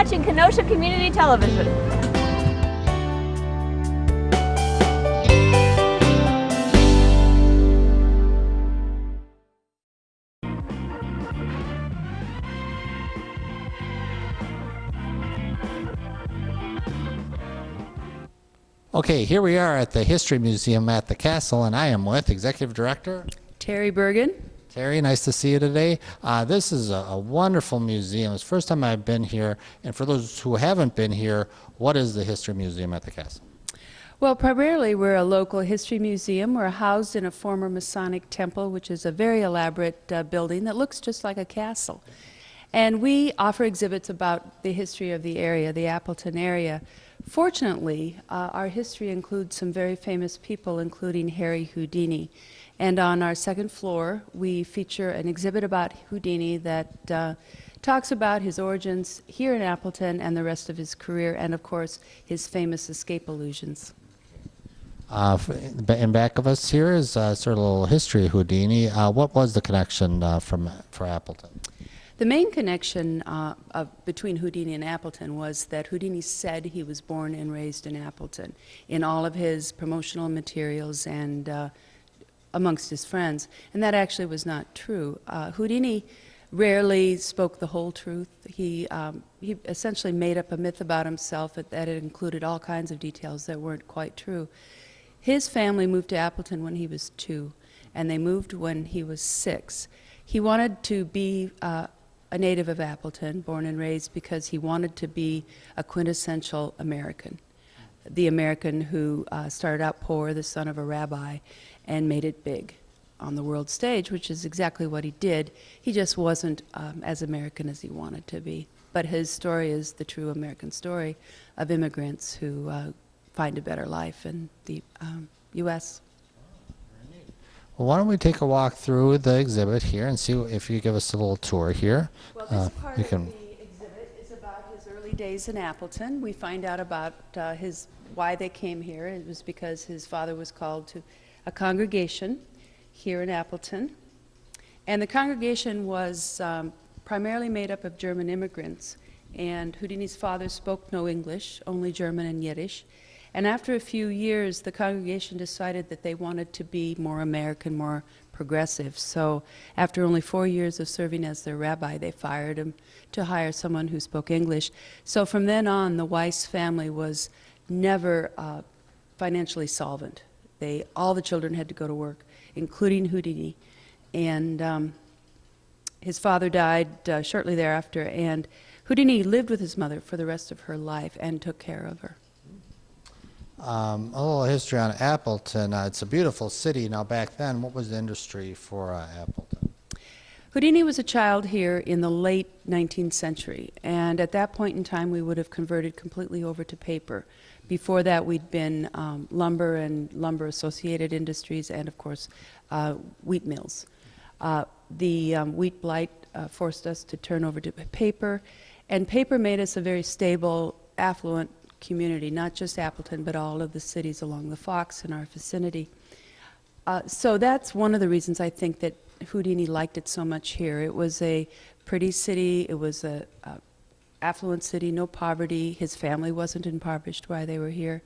watching Kenosha Community Television. Okay, here we are at the History Museum at the Castle, and I am with Executive Director Terry Bergen. Terry, nice to see you today. This is a wonderful museum. It's the first time I've been here, and for those who haven't been here, what is the History Museum at the Castle? Well, primarily we're a local history museum. We're housed in a former Masonic temple, which is a very elaborate building that looks just like a castle. And we offer exhibits about the history of the area, the Appleton area. Fortunately, our history includes some very famous people, including Harry Houdini. And on our second floor, we feature an exhibit about Houdini that talks about his origins here in Appleton and the rest of his career, and of course, his famous escape illusions. In back of us here is sort of a little history of Houdini. What was the connection for Appleton? The main connection between Houdini and Appleton was that Houdini said he was born and raised in Appleton in all of his promotional materials and amongst his friends, and that actually was not true. Houdini rarely spoke the whole truth. He essentially made up a myth about himself that it included all kinds of details that weren't quite true. His family moved to Appleton when he was 2, and they moved when he was 6. He wanted to be a native of Appleton, born and raised, because he wanted to be a quintessential American. The American who started out poor, the son of a rabbi, and made it big on the world stage, which is exactly what he did. He just wasn't as American as he wanted to be. But his story is the true American story of immigrants who find a better life in the U.S. Well, why don't we take a walk through the exhibit here and see if you give us a little tour here. Well, this part of the exhibit is about his early days in Appleton. We find out about why they came here. It was because his father was called to a congregation here in Appleton. And the congregation was primarily made up of German immigrants. And Houdini's father spoke no English, only German and Yiddish. And after a few years, the congregation decided that they wanted to be more American, more progressive. So after only 4 years of serving as their rabbi, they fired him to hire someone who spoke English. So from then on, the Weiss family was never financially solvent. All the children had to go to work, including Houdini. And his father died shortly thereafter, and Houdini lived with his mother for the rest of her life and took care of her. A little history on Appleton. It's a beautiful city. Now, back then, what was the industry for Appleton? Houdini was a child here in the late 19th century, and at that point in time, we would have converted completely over to paper. Before that, we'd been lumber and lumber-associated industries, and of course, wheat mills. The wheat blight forced us to turn over to paper, and paper made us a very stable, affluent community, not just Appleton, but all of the cities along the Fox in our vicinity. So that's one of the reasons I think that Houdini liked it so much here. It was a pretty city, it was a affluent city, no poverty. His family wasn't impoverished while they were here,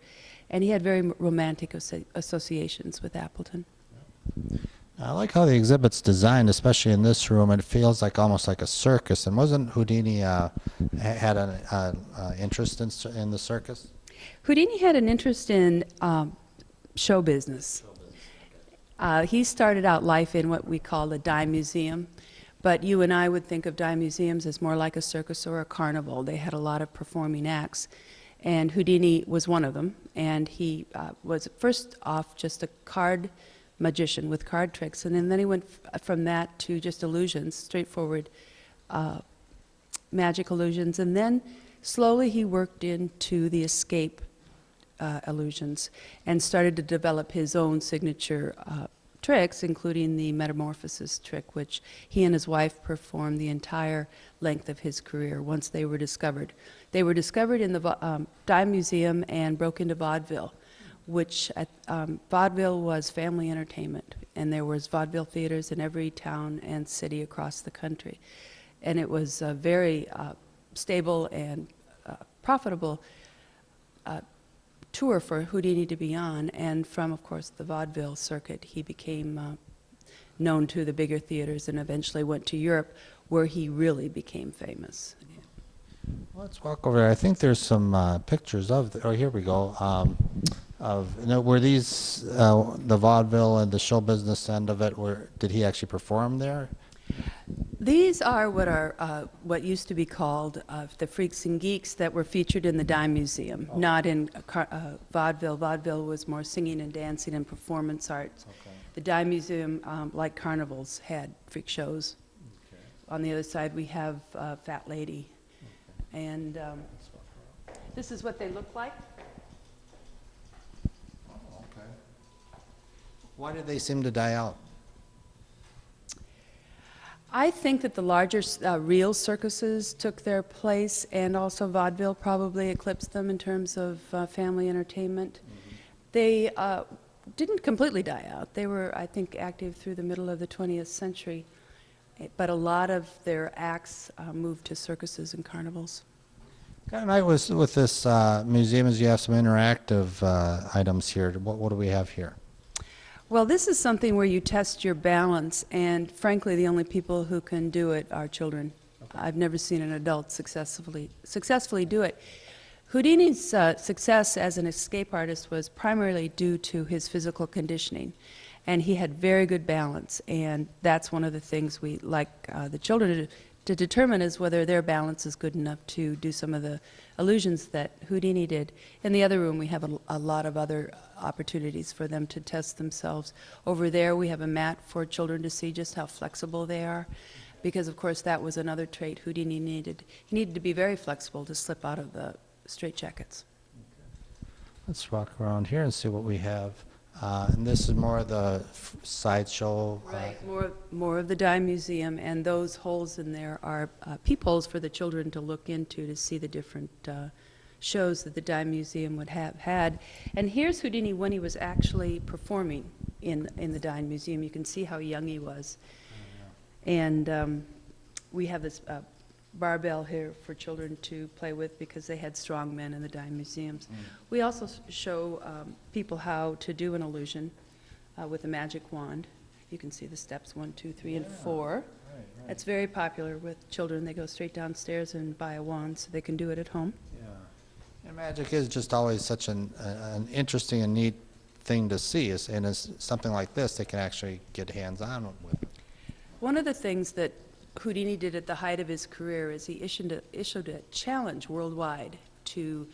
and he had very romantic associations with Appleton. I like how the exhibit's designed, especially in this room. It feels like almost like a circus. And wasn't Houdini had an interest in the circus? Houdini had an interest in show business. He started out life in what we call a dime museum, but you and I would think of dime museums as more like a circus or a carnival. They had a lot of performing acts, and Houdini was one of them. And he was first off just a card magician with card tricks, and then he went from that to just illusions, straightforward magic illusions, and then slowly he worked into the escape illusions and started to develop his own signature tricks, including the Metamorphosis trick, which he and his wife performed the entire length of his career once they were discovered. They were discovered in the Dime Museum and broke into vaudeville, which vaudeville was family entertainment, and there was vaudeville theaters in every town and city across the country. And it was very stable and profitable tour for Houdini to be on, and from, of course, the vaudeville circuit, he became known to the bigger theaters and eventually went to Europe, where he really became famous. Let's walk over there. I think there's some pictures of, oh, here we go, were these the vaudeville and the show business end of it, did he actually perform there? These are what used to be called the freaks and geeks that were featured in the Dime Museum, not in vaudeville. Vaudeville was more singing and dancing and performance arts. Okay. The Dime Museum, like carnivals, had freak shows. Okay. On the other side, we have Fat Lady. Okay. And this is what they look like. Oh, okay. Why did they seem to die out? I think that the larger real circuses took their place, and also vaudeville probably eclipsed them in terms of family entertainment. Mm-hmm. They didn't completely die out. They were, I think, active through the middle of the 20th century, but a lot of their acts moved to circuses and carnivals. Kind of nice with this museum is you have some interactive items here. What do we have here? Well, this is something where you test your balance, and frankly, the only people who can do it are children. Okay. I've never seen an adult successfully do it. Houdini's success as an escape artist was primarily due to his physical conditioning, and he had very good balance, and that's one of the things we like the children to determine is whether their balance is good enough to do some of the illusions that Houdini did. In the other room, we have a lot of other opportunities for them to test themselves. Over there, we have a mat for children to see just how flexible they are, because of course that was another trait Houdini needed. He needed to be very flexible to slip out of the straitjackets. Okay. Let's walk around here and see what we have. And this is more of the sideshow. Right, more of the Dime Museum, and those holes in there are peepholes for the children to look into to see the different shows that the Dime Museum would have had. And here's Houdini when he was actually performing in the Dime Museum. You can see how young he was. Oh, yeah. And we have this barbell here for children to play with because they had strong men in the Dime Museums. Mm. We also show people how to do an illusion with a magic wand. You can see the steps 1, 2, 3, and 4. Right, right. It's very popular with children. They go straight downstairs and buy a wand so they can do it at home. Yeah. And magic is just always such an interesting and neat thing to see, and as something like this they can actually get hands-on with. One of the things that Houdini did at the height of his career is he issued a challenge worldwide to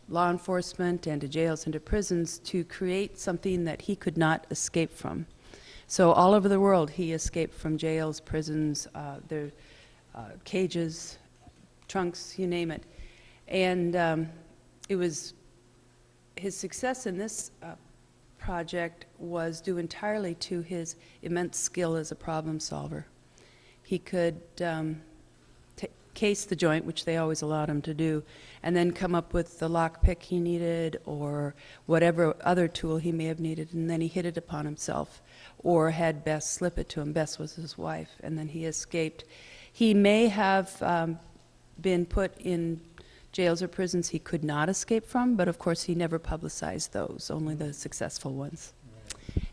law enforcement and to jails and to prisons to create something that he could not escape from. So all over the world he escaped from jails, prisons, their cages, trunks, you name it. And it was his success in this project was due entirely to his immense skill as a problem solver. He could case the joint, which they always allowed him to do, and then come up with the lockpick he needed or whatever other tool he may have needed, and then he hit it upon himself or had Bess slip it to him. Bess was his wife, and then he escaped. He may have been put in jails or prisons he could not escape from, but of course he never publicized those, only the successful ones.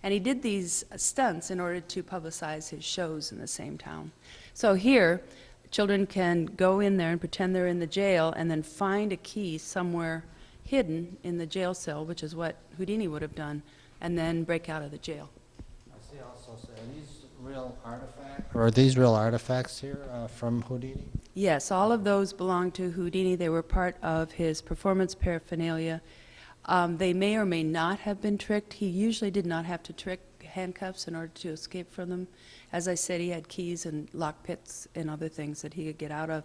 And he did these stunts in order to publicize his shows in the same town. So here, children can go in there and pretend they're in the jail and then find a key somewhere hidden in the jail cell, which is what Houdini would have done, and then break out of the jail. I see also, are these real artifacts? Or are these real artifacts here from Houdini? Yes, all of those belong to Houdini. They were part of his performance paraphernalia. They may or may not have been tricked. He usually did not have to trick handcuffs in order to escape from them. As I said, he had keys and lock pits and other things that he could get out of.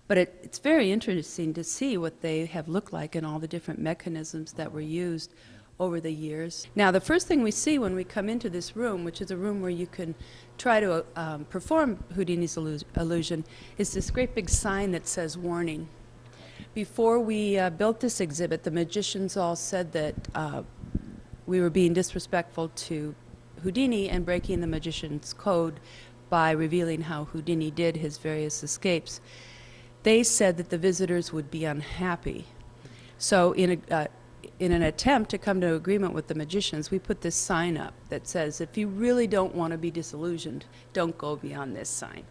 But it's very interesting to see what they have looked like and all the different mechanisms that were used over the years. Now, the first thing we see when we come into this room, which is a room where you can try to perform Houdini's illusion, is this great big sign that says warning. Before we built this exhibit, the magicians all said that we were being disrespectful to Houdini and breaking the magician's code by revealing how Houdini did his various escapes. they said that the visitors would be unhappy. So in an attempt to come to agreement with the magicians, we put this sign up that says, if you really don't want to be disillusioned, don't go beyond this sign.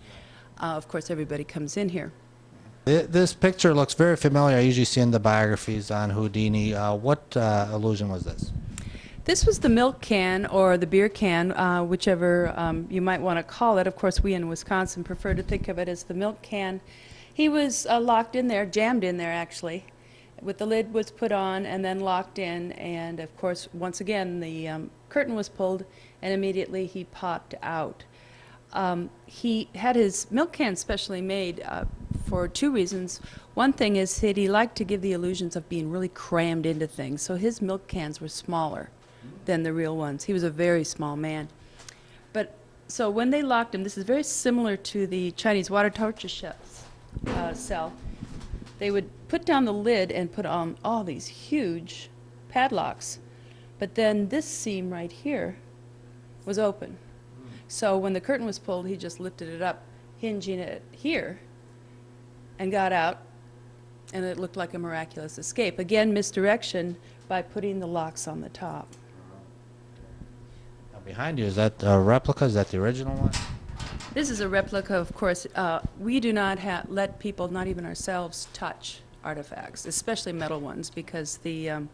Of course, everybody comes in here. This picture looks very familiar. I usually see in the biographies on Houdini. What illusion was this? This was the milk can or the beer can, whichever you might want to call it. Of course, we in Wisconsin prefer to think of it as the milk can. He was locked in there, jammed in there actually, with the lid was put on and then locked in. And of course, once again, the curtain was pulled and immediately he popped out. He had his milk can specially made for two reasons. One thing is that he liked to give the illusions of being really crammed into things. So his milk cans were smaller than the real ones. He was a very small man. But so when they locked him, this is very similar to the Chinese water torture cell. They would put down the lid and put on all these huge padlocks. But then this seam right here was open. So when the curtain was pulled, he just lifted it up, hinging it here, and got out, and it looked like a miraculous escape. Again, misdirection by putting the locks on the top. Now behind you, is that a replica? Is that the original one? This is a replica, of course. We do not let people, not even ourselves, touch artifacts, especially metal ones, because the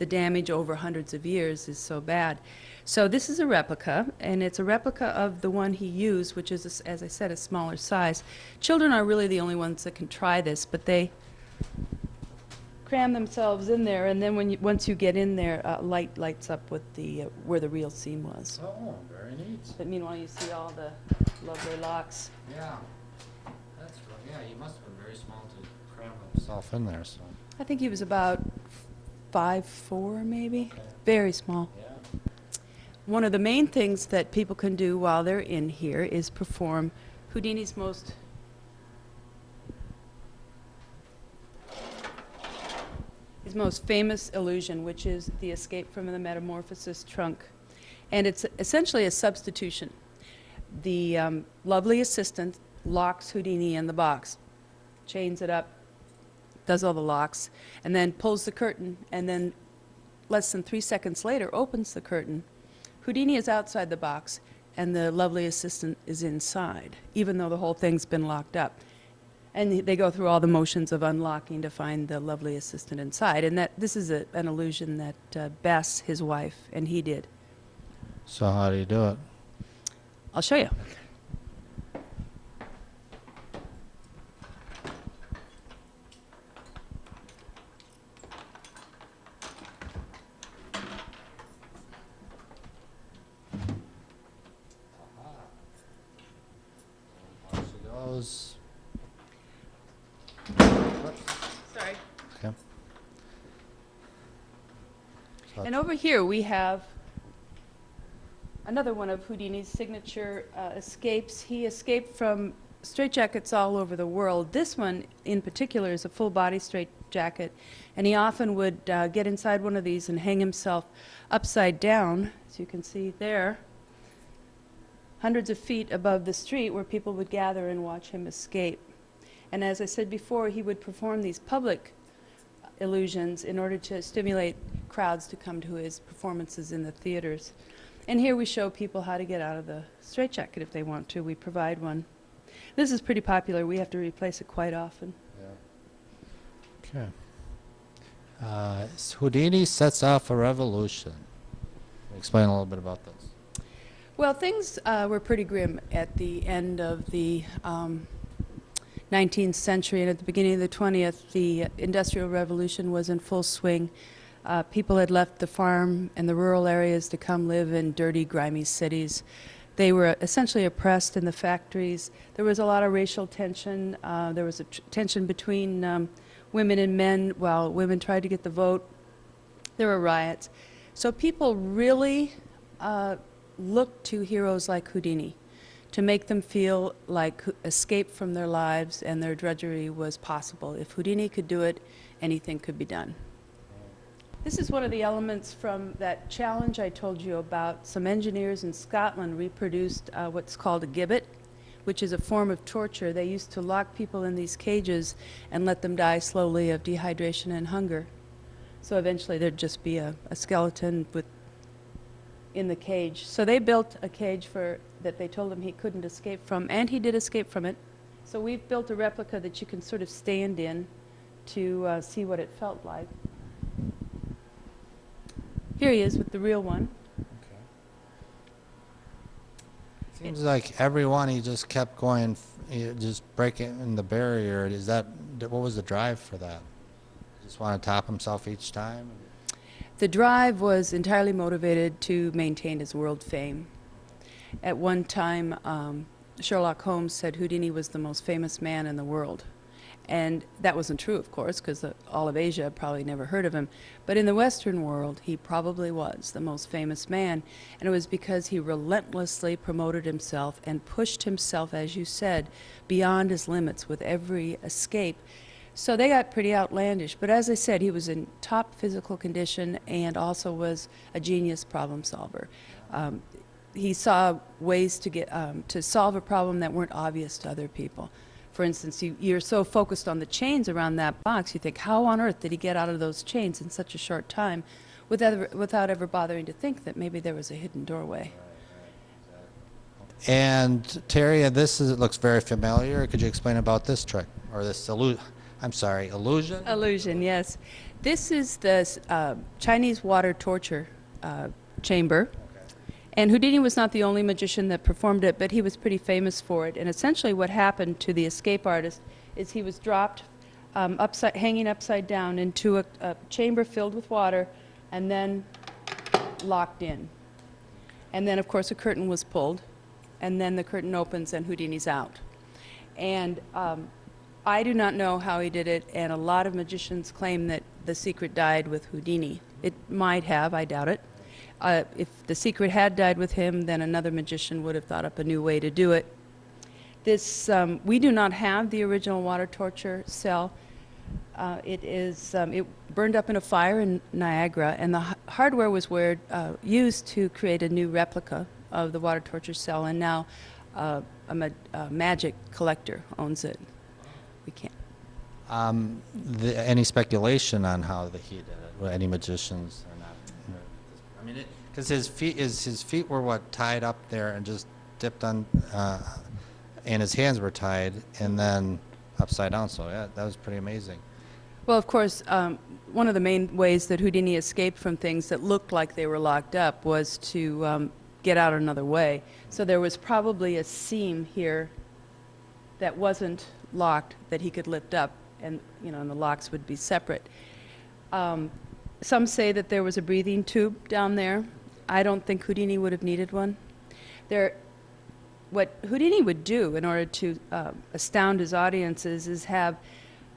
damage over hundreds of years is so bad. So this is a replica, and it's a replica of the one he used, which is, as I said, a smaller size. Children are really the only ones that can try this, but they cram themselves in there, and then once you get in there, light lights up with the where the real seam was. Oh, very neat. But meanwhile, you see all the lovely locks. Yeah, that's right. Yeah, he must have been very small to cram himself in there. So. I think he was about 5'4", maybe. Okay. Very small. Yeah. One of the main things that people can do while they're in here is perform Houdini's most famous illusion, which is the escape from the Metamorphosis trunk. And it's essentially a substitution. The lovely assistant locks Houdini in the box, chains it up, does all the locks, and then pulls the curtain, and then less than 3 seconds later opens the curtain. Houdini is outside the box, and the lovely assistant is inside, even though the whole thing's been locked up. And they go through all the motions of unlocking to find the lovely assistant inside. And this is an illusion that Bess, his wife, and he did. So how do you do it? I'll show you. There she goes. Sorry. Okay. So And over here we have another one of Houdini's signature escapes. He escaped from straitjackets all over the world. This one in particular is a full body straitjacket, and he often would get inside one of these and hang himself upside down, as you can see there, hundreds of feet above the street where people would gather and watch him escape. And as I said before, he would perform these public illusions in order to stimulate crowds to come to his performances in the theaters. And here we show people how to get out of the straitjacket if they want to. We provide one. This is pretty popular. We have to replace it quite often. Yeah. Okay. Houdini sets off a revolution. Explain a little bit about this. Well, things were pretty grim at the end of the 19th century, and at the beginning of the 20th, the Industrial Revolution was in full swing. People had left the farm and the rural areas to come live in dirty, grimy cities. They were essentially oppressed in the factories. There was a lot of racial tension. There was a tension between women and men while women tried to get the vote. There were riots. So people really looked to heroes like Houdini to make them feel like escape from their lives and their drudgery was possible. If Houdini could do it, anything could be done. This is one of the elements from that challenge I told you about. Some engineers in Scotland reproduced what's called a gibbet, which is a form of torture. They used to lock people in these cages and let them die slowly of dehydration and hunger. So eventually there'd just be a skeleton in the cage. So they built a cage that they told him he couldn't escape from, and he did escape from it. So we've built a replica that you can sort of stand in to see what it felt like. Here he is with the real one. Seems like everyone he just kept going, just breaking the barrier. What was the drive for that? Just want to top himself each time? The drive was entirely motivated to maintain his world fame. At one time, Sherlock Holmes said Houdini was the most famous man in the world. And that wasn't true, of course, because all of Asia probably never heard of him. But in the Western world, he probably was the most famous man. And it was because he relentlessly promoted himself and pushed himself, as you said, beyond his limits with every escape. So they got pretty outlandish. But as I said, he was in top physical condition and also was a genius problem solver. He saw ways to solve a problem that weren't obvious to other people. For instance, you're so focused on the chains around that box, you think, how on earth did he get out of those chains in such a short time without ever bothering to think that maybe there was a hidden doorway? And Terry, it looks very familiar. Could you explain about this trick, or this illusion? Illusion, yes. This is the Chinese water torture chamber. And Houdini was not the only magician that performed it, but he was pretty famous for it. And essentially what happened to the escape artist is he was dropped hanging upside down into a chamber filled with water and then locked in. And then, of course, a curtain was pulled, and then the curtain opens and Houdini's out. And I do not know how he did it, and a lot of magicians claim that the secret died with Houdini. It might have, I doubt it. If the secret had died with him, then another magician would have thought up a new way to do it. We do not have the original water torture cell. It burned up in a fire in Niagara, and the hardware was used to create a new replica of the water torture cell, and now a magic collector owns it. We can't. Any speculation on how he did it? Any magicians or not? I mean, because his feet were tied up there and just dipped on, and his hands were tied and then upside down. So yeah, that was pretty amazing. Well, of course, one of the main ways that Houdini escaped from things that looked like they were locked up was to get out another way. So there was probably a seam here that wasn't locked that he could lift up, and and the locks would be separate. Some say that there was a breathing tube down there. I don't think Houdini would have needed one. What Houdini would do in order to astound his audiences is have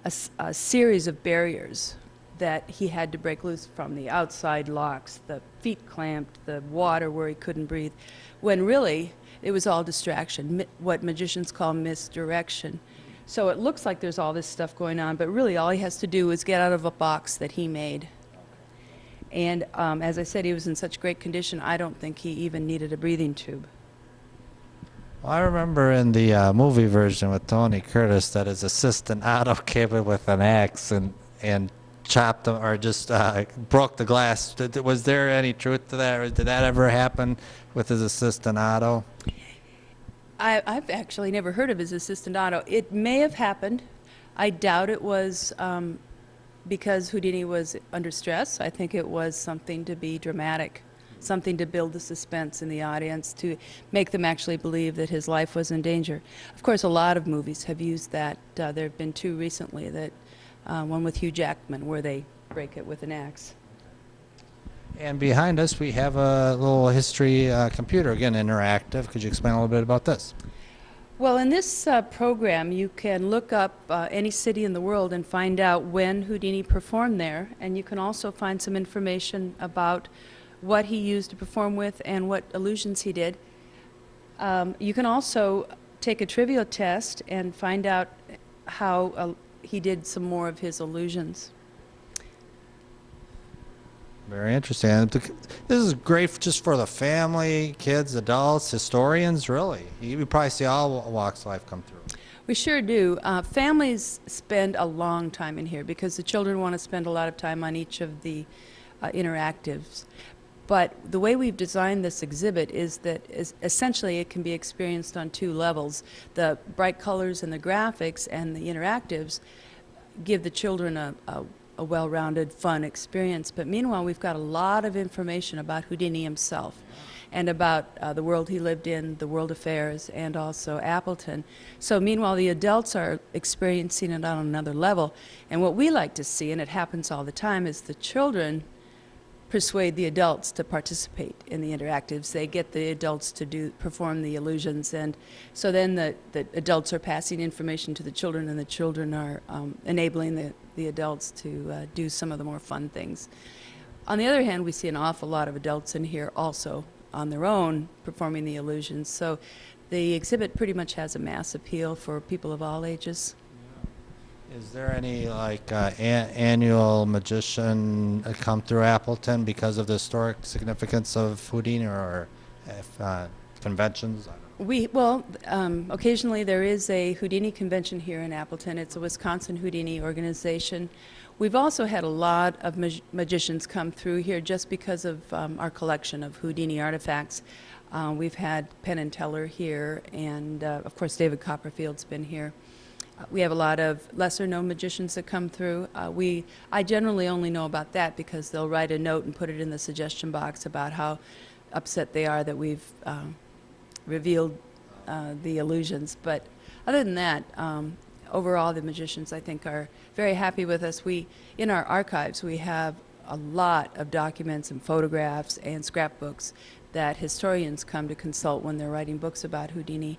a series of barriers that he had to break loose from: the outside locks, the feet clamped, the water where he couldn't breathe, when really it was all distraction, what magicians call misdirection. So it looks like there's all this stuff going on, but really all he has to do is get out of a box that he made. And as I said, he was in such great condition, I don't think he even needed a breathing tube. Well, I remember in the movie version with Tony Curtis that his assistant Otto came in with an axe and chopped him, or just broke the glass. Was there any truth to that, or did that ever happen with his assistant Otto? I've actually never heard of his assistant Otto. It may have happened. I doubt it was because Houdini was under stress. I think it was something to be dramatic, something to build the suspense in the audience, to make them actually believe that his life was in danger. Of course, a lot of movies have used that. There have been two recently, one with Hugh Jackman, where they break it with an axe. And behind us, we have a little history computer, again, interactive. Could you explain a little bit about this? Well, in this program, you can look up any city in the world and find out when Houdini performed there, and you can also find some information about what he used to perform with and what illusions he did. You can also take a trivia test and find out how he did some more of his illusions. Very interesting. And this is great just for the family, kids, adults, historians, really. You probably see all walks of life come through. We sure do. Families spend a long time in here because the children want to spend a lot of time on each of the interactives. But the way we've designed this exhibit is that essentially it can be experienced on two levels. The bright colors and the graphics and the interactives give the children a well-rounded, fun experience. But meanwhile, we've got a lot of information about Houdini himself and about the world he lived in, the world affairs, and also Appleton. So meanwhile, the adults are experiencing it on another level. And what we like to see, and it happens all the time, is the children persuade the adults to participate in the interactives. They get the adults to perform the illusions, and so then the adults are passing information to the children, and the children are enabling the adults to do some of the more fun things. On the other hand, we see an awful lot of adults in here also on their own performing the illusions. So the exhibit pretty much has a mass appeal for people of all ages. Is there any like annual magician come through Appleton because of the historic significance of Houdini, or conventions? I don't know. Occasionally there is a Houdini convention here in Appleton. It's a Wisconsin Houdini organization. We've also had a lot of magicians come through here just because of our collection of Houdini artifacts. We've had Penn and Teller here, and of course David Copperfield's been here. We have a lot of lesser-known magicians that come through. I generally only know about that because they'll write a note and put it in the suggestion box about how upset they are that we've revealed the illusions. But other than that, overall the magicians, I think, are very happy with us. In our archives, we have a lot of documents and photographs and scrapbooks that historians come to consult when they're writing books about Houdini.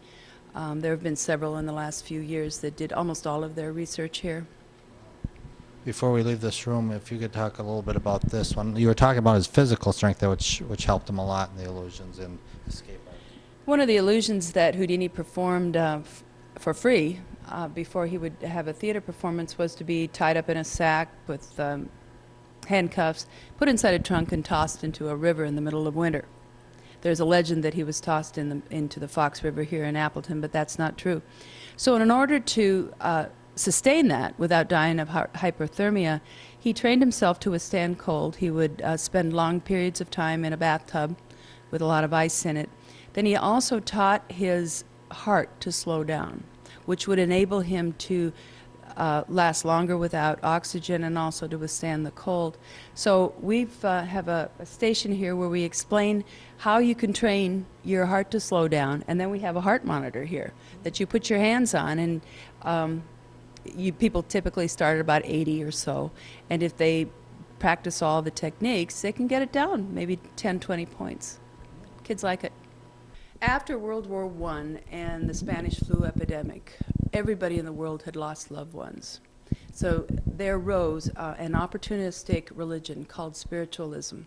There have been several in the last few years that did almost all of their research here. Before we leave this room, if you could talk a little bit about this one. You were talking about his physical strength, which helped him a lot in the illusions and escape art. One of the illusions that Houdini performed for free before he would have a theater performance was to be tied up in a sack with handcuffs, put inside a trunk, and tossed into a river in the middle of winter. There's a legend that he was tossed into the Fox River here in Appleton, but that's not true. So in order to sustain that without dying of hypothermia, he trained himself to withstand cold. He would spend long periods of time in a bathtub with a lot of ice in it. Then he also taught his heart to slow down, which would enable him to last longer without oxygen and also to withstand the cold. So we have a station here where we explain how you can train your heart to slow down, and then we have a heart monitor here that you put your hands on, and people typically start at about 80 or so, and if they practice all the techniques, they can get it down, maybe 10, 20 points. Kids like it. After World War I and the Spanish flu epidemic, everybody in the world had lost loved ones. So there rose an opportunistic religion called spiritualism.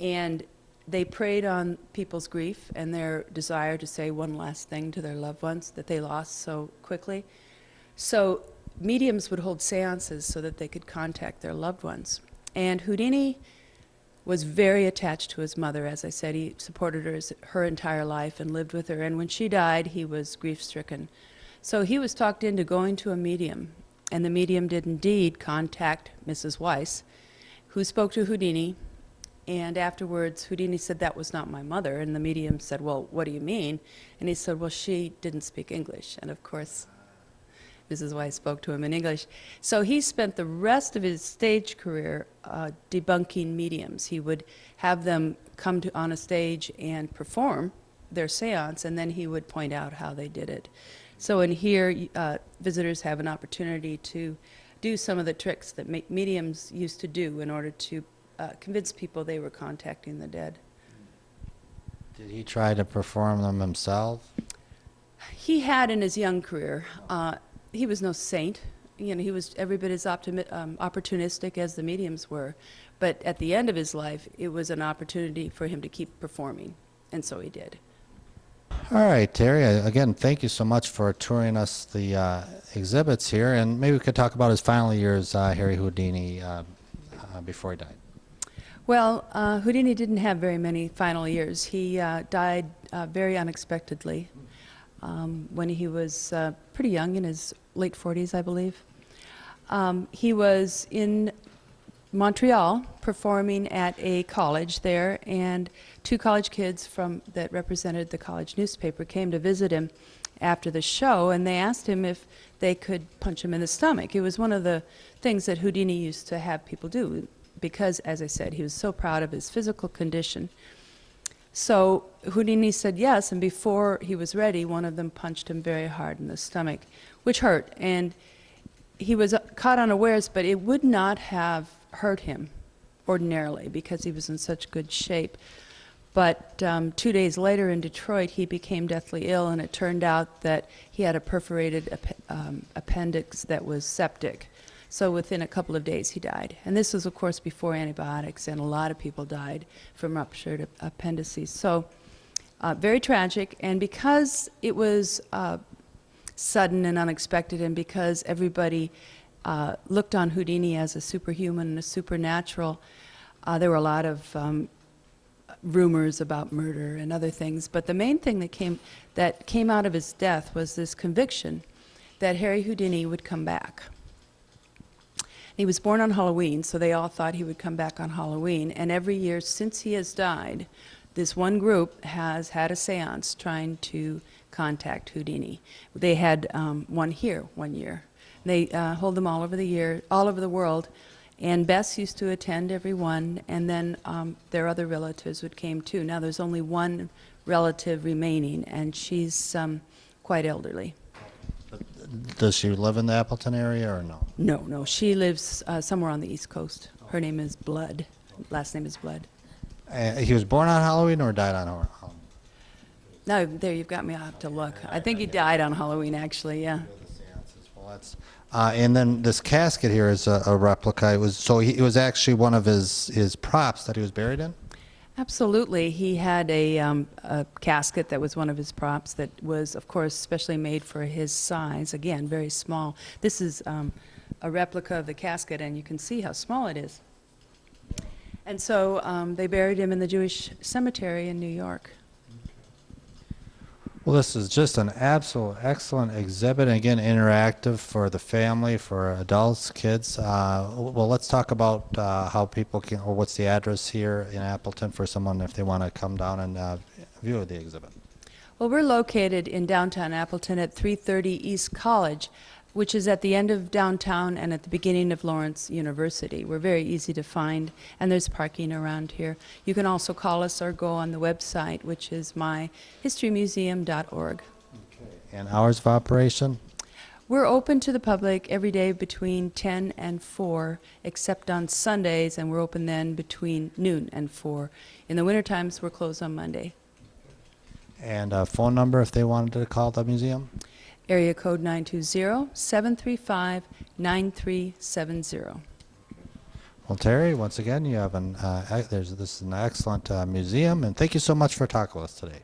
And they preyed on people's grief and their desire to say one last thing to their loved ones that they lost so quickly. So mediums would hold seances so that they could contact their loved ones. And Houdini was very attached to his mother. As I said, he supported her entire life and lived with her. And when she died, he was grief-stricken. So he was talked into going to a medium. And the medium did indeed contact Mrs. Weiss, who spoke to Houdini. And afterwards, Houdini said, "That was not my mother." And the medium said, "Well, what do you mean?" And he said, "Well, she didn't speak English." And of course, Mrs. Weiss spoke to him in English. So he spent the rest of his stage career debunking mediums. He would have them come on a stage and perform their seance, and then he would point out how they did it. So in here, visitors have an opportunity to do some of the tricks that mediums used to do in order to convince people they were contacting the dead. Did he try to perform them himself? He had in his young career. He was no saint. You know, he was every bit as opportunistic as the mediums were. But at the end of his life, it was an opportunity for him to keep performing, and so he did. All right, Terry, again, thank you so much for touring us the exhibits here, and maybe we could talk about his final years, Harry Houdini, before he died. Well, Houdini didn't have very many final years. He died very unexpectedly when he was pretty young, in his late 40s, I believe. He was in Montreal performing at a college there, and two college kids that represented the college newspaper came to visit him after the show, and they asked him if they could punch him in the stomach. It was one of the things that Houdini used to have people do because, as I said, he was so proud of his physical condition. So Houdini said yes, and before he was ready, one of them punched him very hard in the stomach, which hurt. And he was caught unawares, but it would not have hurt him ordinarily because he was in such good shape. But 2 days later in Detroit, he became deathly ill, and it turned out that he had a perforated appendix that was septic. So within a couple of days, he died. And this was, of course, before antibiotics, and a lot of people died from ruptured appendices. So very tragic. And because it was sudden and unexpected, and because everybody looked on Houdini as a superhuman and a supernatural, there were a lot of rumors about murder and other things. But the main thing that came out of his death was this conviction that Harry Houdini would come back. He was born on Halloween, so they all thought he would come back on Halloween. And every year since he has died, this one group has had a seance trying to contact Houdini. They had one here one year. They hold them all over the world. And Bess used to attend every one, and then their other relatives would come too. Now there's only one relative remaining, and she's quite elderly. Does she live in the Appleton area or no? No, she lives somewhere on the East Coast. Her name is Blood. Last name is Blood. He was born on Halloween or died on Halloween? No, there, you've got me. I'll have to look. I think he died on Halloween, actually, yeah. And then this casket here is a replica. It was actually one of his props that he was buried in? Absolutely. He had a casket that was one of his props that was, of course, specially made for his size. Again, very small. This is a replica of the casket, and you can see how small it is. And so they buried him in the Jewish cemetery in New York. Well, this is just an absolute excellent exhibit, and again, interactive for the family, for adults, kids. Well, let's talk about how people can, or what's the address here in Appleton for someone if they want to come down and view the exhibit. Well, we're located in downtown Appleton at 330 East College, which is at the end of downtown and at the beginning of Lawrence University. We're very easy to find, and there's parking around here. You can also call us or go on the website, which is myhistorymuseum.org. Okay. And hours of operation? We're open to the public every day between 10 and 4, except on Sundays, and we're open then between noon and 4. In the winter times, we're closed on Monday. And a phone number if they wanted to call the museum? Area code 920-735-9370. Well, Terry, once again, you have this is an excellent museum, and thank you so much for talking with us today.